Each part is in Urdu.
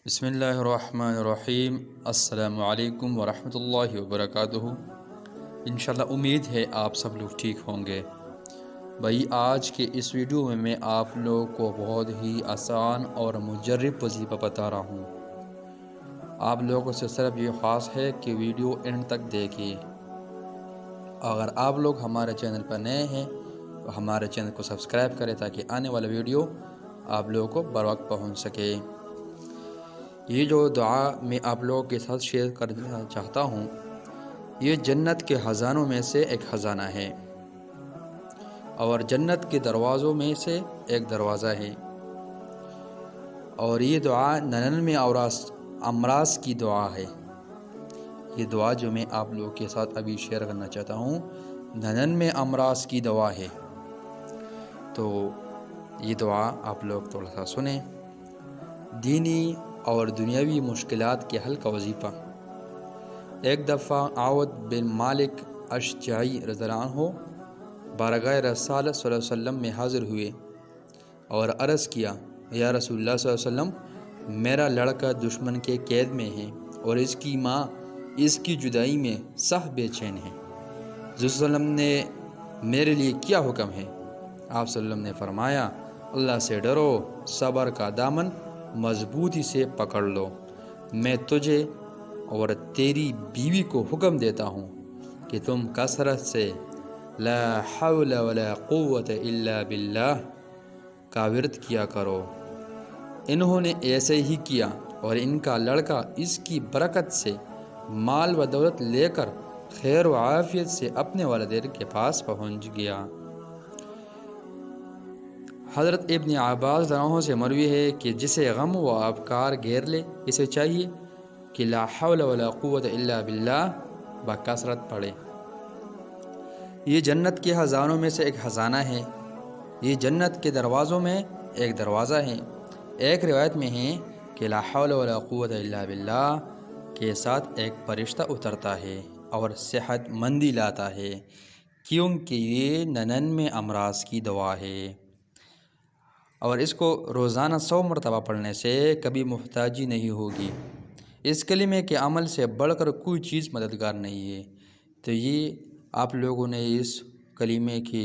بسم اللہ الرحمن الرحیم۔ السلام علیکم ورحمۃ اللہ وبرکاتہ۔ انشاءاللہ امید ہے آپ سب لوگ ٹھیک ہوں گے۔ بھائی آج کے اس ویڈیو میں آپ لوگوں کو بہت ہی آسان اور مجرب وظیفہ بتا رہا ہوں۔ آپ لوگوں سے صرف یہ خاص ہے کہ ویڈیو اینڈ تک دیکھیے۔ اگر آپ لوگ ہمارے چینل پر نئے ہیں تو ہمارے چینل کو سبسکرائب کریں تاکہ آنے والا ویڈیو آپ لوگوں کو بر وقت پہنچ سکے۔ یہ جو دعا میں آپ لوگوں کے ساتھ شیئر کرنا چاہتا ہوں، یہ جنت کے خزانوں میں سے ایک خزانہ ہے اور جنت کے دروازوں میں سے ایک دروازہ ہے، اور یہ دعا 99 امراض کی دعا ہے۔ یہ دعا جو میں آپ لوگوں کے ساتھ ابھی شیئر کرنا چاہتا ہوں 99 امراض کی دعا ہے۔ تو یہ دعا آپ لوگ تھوڑا سا سنیں۔ دینی اور دنیاوی مشکلات کے حل کا وظیفہ۔ ایک دفعہ عوف بن مالک اشجعی رضی اللہ عنہ بارگاہ رسالت صلی اللہ علیہ وسلم میں حاضر ہوئے اور عرض کیا، یا رسول اللہ صلی اللہ علیہ وسلم، میرا لڑکا دشمن کے قید میں ہے اور اس کی ماں اس کی جدائی میں سخت بے چین ہے۔ حضور صلی اللہ علیہ وسلم نے میرے لیے کیا حکم ہے؟ آپ صلی اللہ علیہ وسلم نے فرمایا، اللہ سے ڈرو، صبر کا دامن مضبوطی سے پکڑ لو۔ میں تجھے اور تیری بیوی کو حکم دیتا ہوں کہ تم کثرت سے لا حول ولا قوت الا باللہ کا ورد کیا کرو۔ انہوں نے ایسے ہی کیا اور ان کا لڑکا اس کی برکت سے مال و دولت لے کر خیر و عافیت سے اپنے والدین کے پاس پہنچ گیا۔ حضرت ابن عباس رضی اللہ عنہ سے مروی ہے کہ جسے غم و افکار گھیر لے، اسے چاہیے کہ لا حول ولا قوت الا باللہ بکثرت پڑھے۔ یہ جنت کے خزانوں میں سے ایک خزانہ ہے، یہ جنت کے دروازوں میں ایک دروازہ ہے۔ ایک روایت میں ہے کہ لا حول ولا قوت الا باللہ کے ساتھ ایک فرشتہ اترتا ہے اور صحت مندی لاتا ہے، کیونکہ یہ 99 امراض کی دعا ہے، اور اس کو روزانہ 100 مرتبہ پڑھنے سے کبھی محتاجی نہیں ہوگی۔ اس کلمے کے عمل سے بڑھ کر کوئی چیز مددگار نہیں ہے۔ تو یہ آپ لوگوں نے اس کلمے کی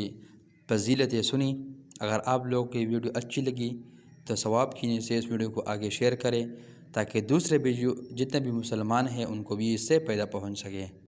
فضیلتیں سنی۔ اگر آپ لوگوں کی ویڈیو اچھی لگی تو ثواب کی نیت سے اس ویڈیو کو آگے شیئر کریں تاکہ دوسرے بھی جتنے بھی مسلمان ہیں ان کو بھی اس سے فائدہ پہنچ سکے۔